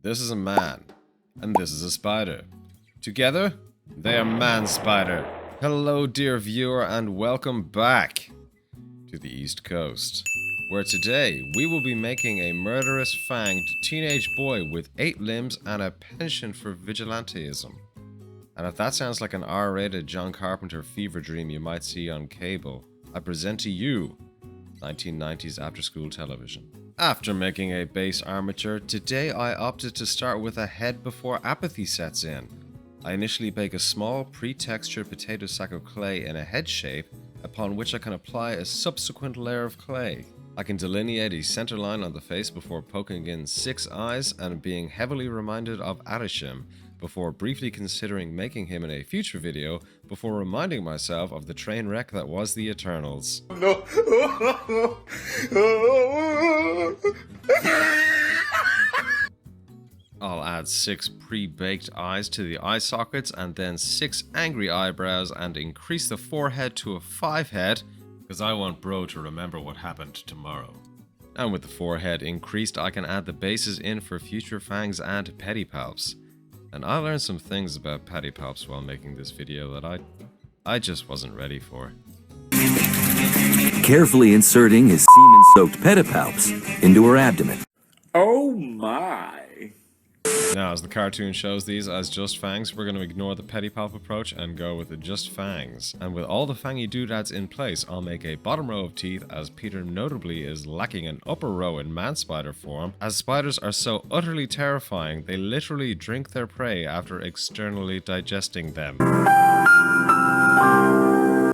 This is a man, and this is a spider. Together, they are man-spider. Hello, dear viewer, and welcome back to the East Coast, where today we will be making a murderous fanged teenage boy with 8 limbs and a penchant for vigilanteism. And if that sounds like an R-rated John Carpenter fever dream you might see on cable, I present to you 1990s after-school television. After making a base armature, today I opted to start with a head before apathy sets in. I initially bake a small pre-textured potato sack of clay in a head shape, upon which I can apply a subsequent layer of clay. I can delineate a center line on the face before poking in 6 eyes and being heavily reminded of Adisham, before briefly considering making him in a future video, before reminding myself of the train wreck that was the Eternals. No. I'll add 6 pre-baked eyes to the eye sockets and then 6 angry eyebrows and increase the forehead to a 5 head, because I want bro to remember what happened tomorrow. And with the forehead increased, I can add the bases in for future fangs and pedipalps. And I learned some things about pedipalps while making this video that I just wasn't ready for. Carefully inserting his semen-soaked pedipalps into her abdomen. Oh my. Now, as the cartoon shows these as just fangs, we're going to ignore the pedipalp approach and go with the just fangs. And with all the fangy doodads in place, I'll make a bottom row of teeth, as Peter notably is lacking an upper row in man-spider form, as spiders are so utterly terrifying they literally drink their prey after externally digesting them.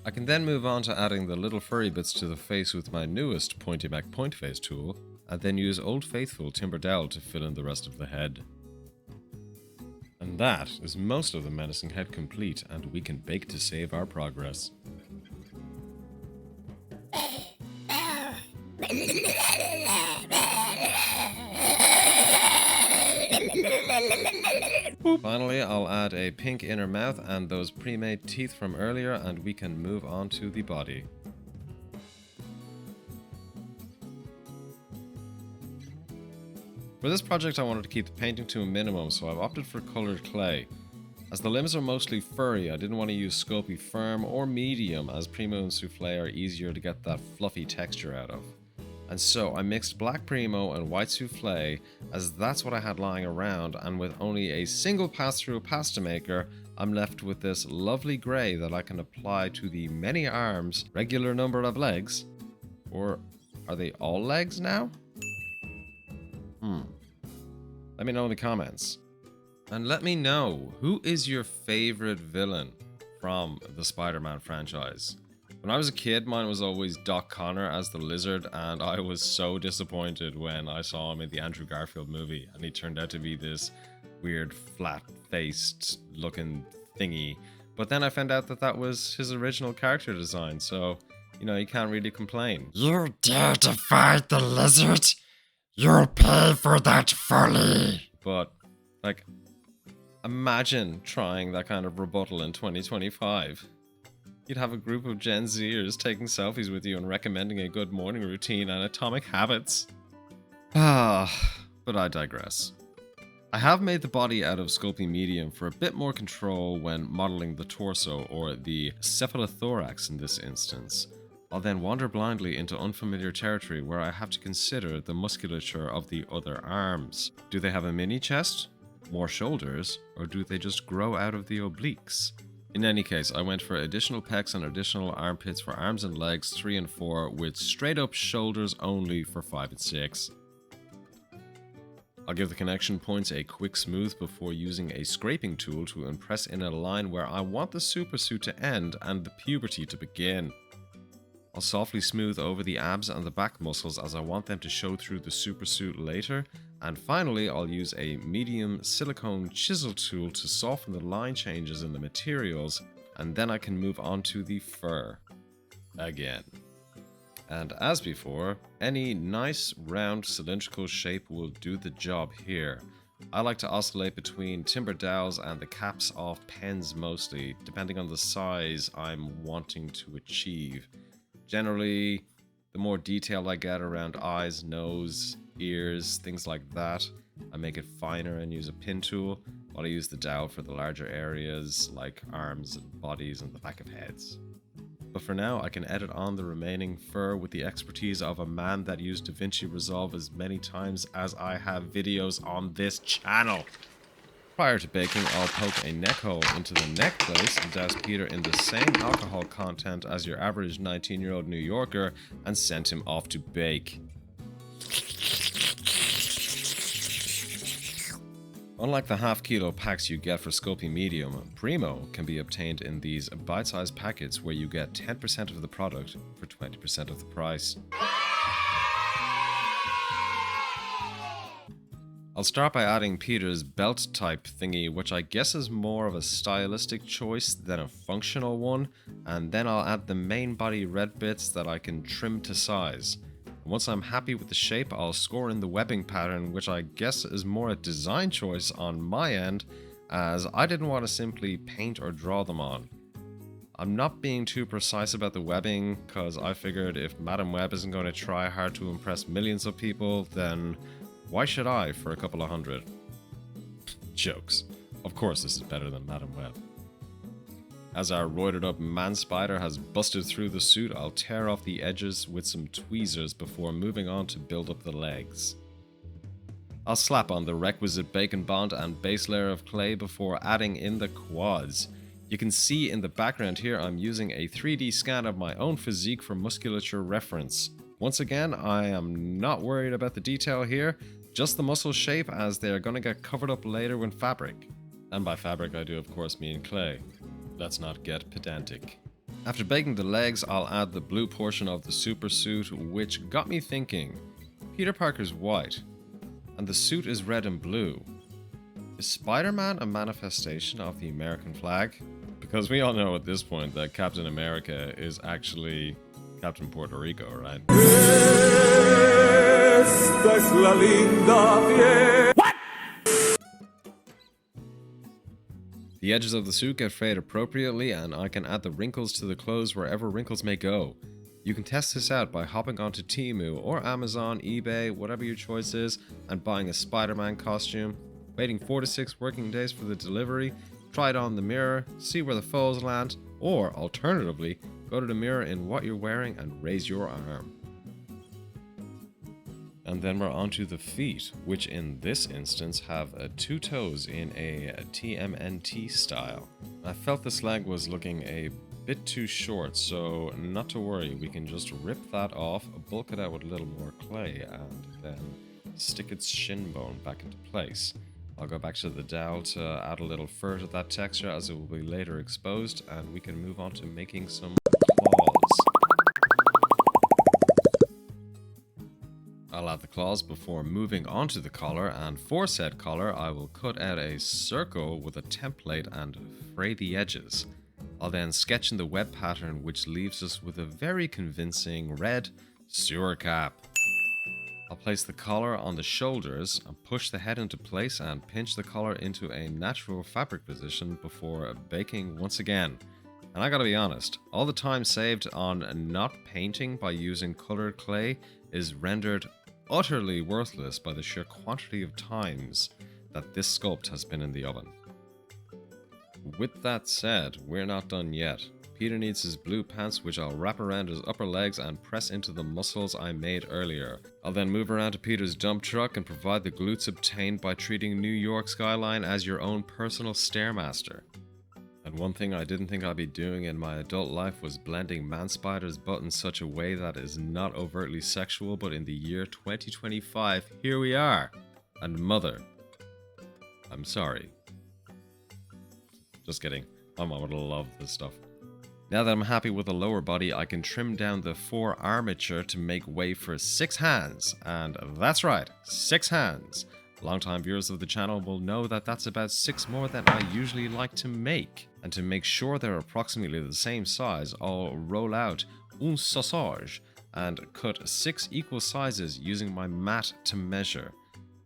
I can then move on to adding the little furry bits to the face with my newest Pointy Mac Point Face tool, and then use Old Faithful Timber Dowel to fill in the rest of the head. And that is most of the menacing head complete, and we can bake to save our progress. Finally, I'll add a pink inner mouth and those pre-made teeth from earlier, and we can move on to the body. For this project I wanted to keep the painting to a minimum, so I've opted for colored clay. As the limbs are mostly furry, I didn't want to use Sculpting firm or medium, as Primo and Souffle are easier to get that fluffy texture out of. And so I mixed black Primo and white Souffle, as that's what I had lying around, and with only a single pass through a pasta maker, I'm left with this lovely grey that I can apply to the many arms, regular number of legs. Or are they all legs now? Let me know in the comments. And let me know, who is your favorite villain from the Spider-Man franchise? When I was a kid, mine was always Doc Connor as the Lizard, and I was so disappointed when I saw him in the Andrew Garfield movie, and he turned out to be this weird, flat-faced looking thingy. But then I found out that that was his original character design, so, you know, you can't really complain. You dare to fight the Lizard? You'll pay for that folly. But, like, imagine trying that kind of rebuttal in 2025. You'd have a group of Gen Zers taking selfies with you and recommending a good morning routine and atomic habits. But I digress. I have made the body out of Sculpting medium for a bit more control when modeling the torso, or the cephalothorax in this instance. I'll then wander blindly into unfamiliar territory where I have to consider the musculature of the other arms. Do they have a mini chest, more shoulders, or do they just grow out of the obliques? In any case, I went for additional pecs and additional armpits for arms and legs 3 and 4, with straight up shoulders only for 5 and 6. I'll give the connection points a quick smooth before using a scraping tool to impress in a line where I want the supersuit to end and the puberty to begin. I'll softly smooth over the abs and the back muscles, as I want them to show through the supersuit later. And finally, I'll use a medium silicone chisel tool to soften the line changes in the materials, and then I can move on to the fur again. And as before, any nice round cylindrical shape will do the job here. I like to oscillate between timber dowels and the caps off pens mostly, depending on the size I'm wanting to achieve. Generally, the more detail I get around eyes, nose, ears, things like that, I make it finer and use a pin tool, while I use the dowel for the larger areas like arms and bodies and the back of heads. But for now, I can edit on the remaining fur with the expertise of a man that used DaVinci Resolve as many times as I have videos on this channel. Prior to baking, I'll poke a neck hole into the neck place and douse Peter in the same alcohol content as your average 19-year-old New Yorker and send him off to bake. Unlike the half-kilo packs you get for Sculpting Medium, Primo can be obtained in these bite-sized packets where you get 10% of the product for 20% of the price. I'll start by adding Peter's belt type thingy, which I guess is more of a stylistic choice than a functional one, and then I'll add the main body red bits that I can trim to size. Once I'm happy with the shape, I'll score in the webbing pattern, which I guess is more a design choice on my end, as I didn't want to simply paint or draw them on. I'm not being too precise about the webbing, because I figured if Madam Web isn't going to try hard to impress millions of people, then why should I for a couple of hundred? Jokes. Of course this is better than Madam Web. As our roided up man spider has busted through the suit, I'll tear off the edges with some tweezers before moving on to build up the legs. I'll slap on the requisite bacon bond and base layer of clay before adding in the quads. You can see in the background here I'm using a 3D scan of my own physique for musculature reference. Once again, I am not worried about the detail here, just the muscle shape as they are going to get covered up later with fabric. And by fabric I do of course mean clay. Let's not get pedantic. After baking the legs, I'll add the blue portion of the super suit, which got me thinking. Peter Parker's white, and the suit is red and blue. Is Spider-Man a manifestation of the American flag? Because we all know at this point that Captain America is actually Captain Puerto Rico, right? Esta es la linda fiesta. The edges of the suit get frayed appropriately, and I can add the wrinkles to the clothes wherever wrinkles may go. You can test this out by hopping onto Temu or Amazon, eBay, whatever your choice is, and buying a Spider-Man costume, waiting 4 to 6 working days for the delivery, try it on the mirror, see where the folds land, or alternatively, go to the mirror in what you're wearing and raise your arm. And then we're onto the feet, which in this instance have 2 toes in a TMNT style. I felt this leg was looking a bit too short, so not to worry, we can just rip that off, bulk it out with a little more clay, and then stick its shin bone back into place. I'll go back to the dowel to add a little fur to that texture as it will be later exposed, and we can move on to making some claws. I'll add the claws before moving on to the collar, and for said collar I will cut out a circle with a template and fray the edges. I'll then sketch in the web pattern, which leaves us with a very convincing red sewer cap. I'll place the collar on the shoulders and push the head into place and pinch the collar into a natural fabric position before baking once again. And I gotta be honest, all the time saved on not painting by using colored clay is rendered utterly worthless by the sheer quantity of times that this sculpt has been in the oven. With that said, we're not done yet. Peter needs his blue pants, which I'll wrap around his upper legs and press into the muscles I made earlier. I'll then move around to Peter's dump truck and provide the glutes obtained by treating New York skyline as your own personal stairmaster. And one thing I didn't think I'd be doing in my adult life was blending Man Spider's butt in such a way that is not overtly sexual, but in the year 2025, here we are. And mother, I'm sorry. Just kidding. My mom would love this stuff. Now that I'm happy with the lower body, I can trim down the 4 armature to make way for 6 hands. And that's right, 6 hands. Longtime viewers of the channel will know that that's about 6 more than I usually like to make. And to make sure they're approximately the same size, I'll roll out un sausage and cut 6 equal sizes using my mat to measure.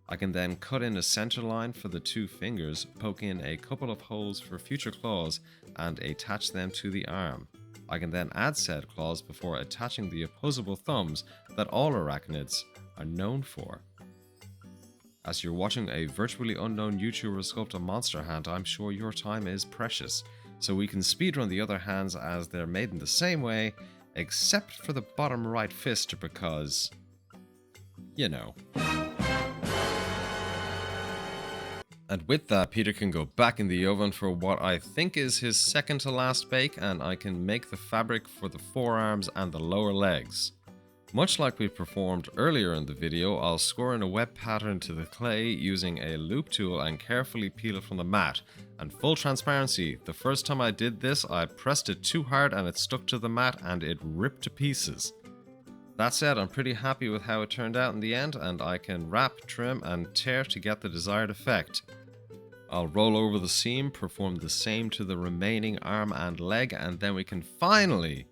I can then cut in a center line for the 2 fingers, poke in a couple of holes for future claws, and attach them to the arm. I can then add said claws before attaching the opposable thumbs that all arachnids are known for. As you're watching a virtually unknown YouTuber sculpt a monster hand, I'm sure your time is precious. So we can speedrun the other hands as they're made in the same way, except for the bottom right fist because, you know. And with that, Peter can go back in the oven for what I think is his second to last bake, and I can make the fabric for the forearms and the lower legs. Much like we performed earlier in the video, I'll score in a web pattern to the clay using a loop tool and carefully peel it from the mat. And full transparency, the first time I did this, I pressed it too hard and it stuck to the mat and it ripped to pieces. That said, I'm pretty happy with how it turned out in the end, and I can wrap, trim and tear to get the desired effect. I'll roll over the seam, perform the same to the remaining arm and leg, and then we can finally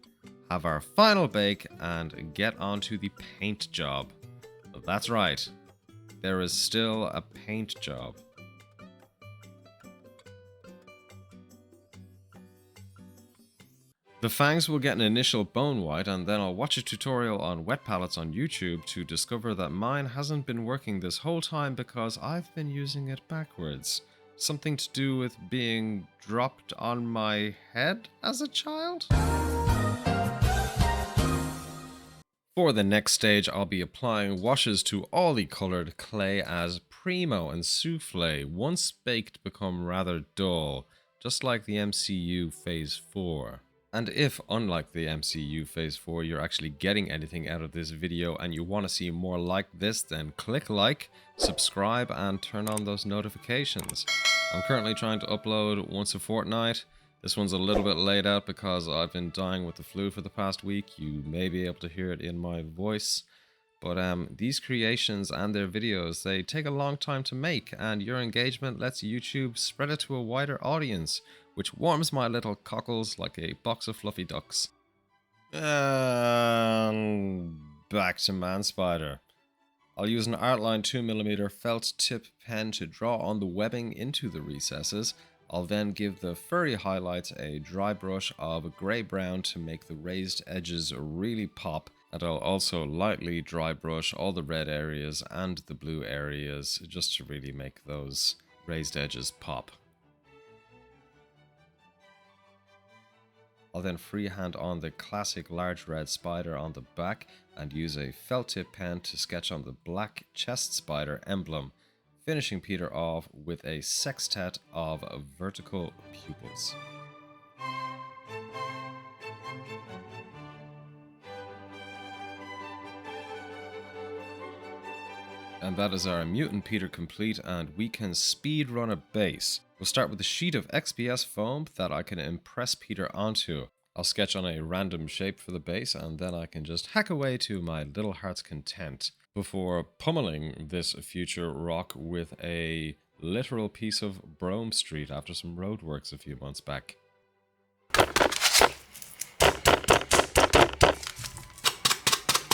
have our final bake and get onto the paint job. That's right, there is still a paint job. The fangs will get an initial bone white, and then I'll watch a tutorial on wet palettes on YouTube to discover that mine hasn't been working this whole time because I've been using it backwards. Something to do with being dropped on my head as a child? For the next stage, I'll be applying washes to all the coloured clay as Primo and Souffle, once baked, become rather dull, just like the MCU Phase 4. And if, unlike the MCU Phase 4, you're actually getting anything out of this video and you want to see more like this, then click like, subscribe, and turn on those notifications. I'm currently trying to upload once a fortnight. This one's a little bit laid out because I've been dying with the flu for the past week. You may be able to hear it in my voice. But these creations and their videos, they take a long time to make, and your engagement lets YouTube spread it to a wider audience, which warms my little cockles like a box of fluffy ducks. And back to Man Spider. I'll use an Artline 2mm felt tip pen to draw on the webbing into the recesses. I'll then give the furry highlights a dry brush of grey-brown to make the raised edges really pop, and I'll also lightly dry brush all the red areas and the blue areas just to really make those raised edges pop. I'll then freehand on the classic large red spider on the back and use a felt tip pen to sketch on the black chest spider emblem, finishing Peter off with a sextet of vertical pupils. And that is our Mutant Peter complete, and we can speed run a base. We'll start with a sheet of XPS foam that I can impress Peter onto. I'll sketch on a random shape for the base, and then I can just hack away to my little heart's content before pummeling this future rock with a literal piece of Brome Street after some roadworks a few months back.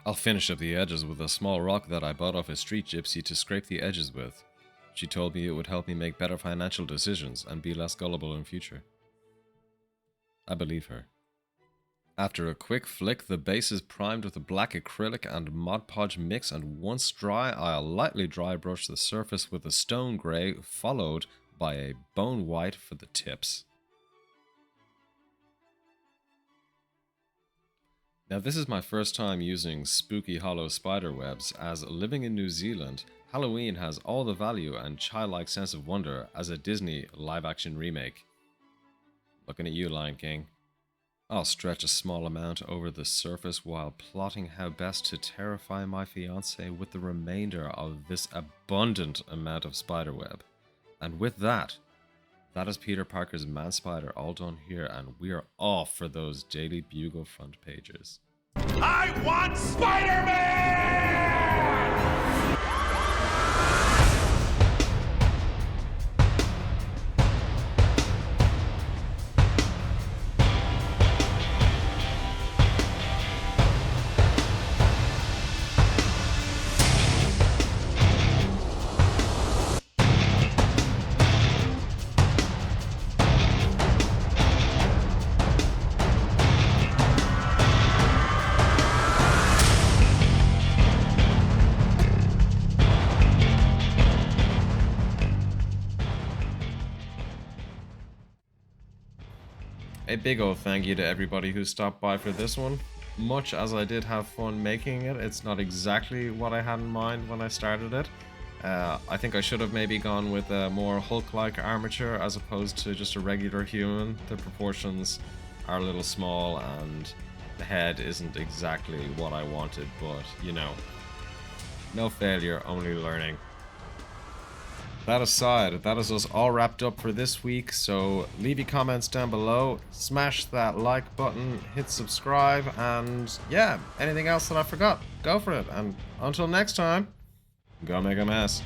I'll finish up the edges with a small rock that I bought off a street gypsy to scrape the edges with. She told me it would help me make better financial decisions and be less gullible in future. I believe her. After a quick flick, the base is primed with a black acrylic and Mod Podge mix, and once dry, I'll lightly dry brush the surface with a stone grey, followed by a bone white for the tips. Now this is my first time using spooky hollow spider webs, as living in New Zealand, Halloween has all the value and childlike sense of wonder as a Disney live-action remake. Looking at you, Lion King. I'll stretch a small amount over the surface while plotting how best to terrify my fiancé with the remainder of this abundant amount of spiderweb. And with that, that is Peter Parker's Man Spider all done here, and we are off for those Daily Bugle front pages. I want Spider-Man! a big old thank you to everybody who stopped by for this one. Much as I did have fun making it, it's not exactly what I had in mind when I started it. I think I should have maybe gone with a more Hulk-like armature as opposed to just a regular human. The proportions are a little small and the head isn't exactly what I wanted, but you know, no failure, only learning. That aside, that is us all wrapped up for this week, so leave your comments down below, smash that like button, hit subscribe, and yeah, anything else that I forgot, go for it, and until next time, go make a mess.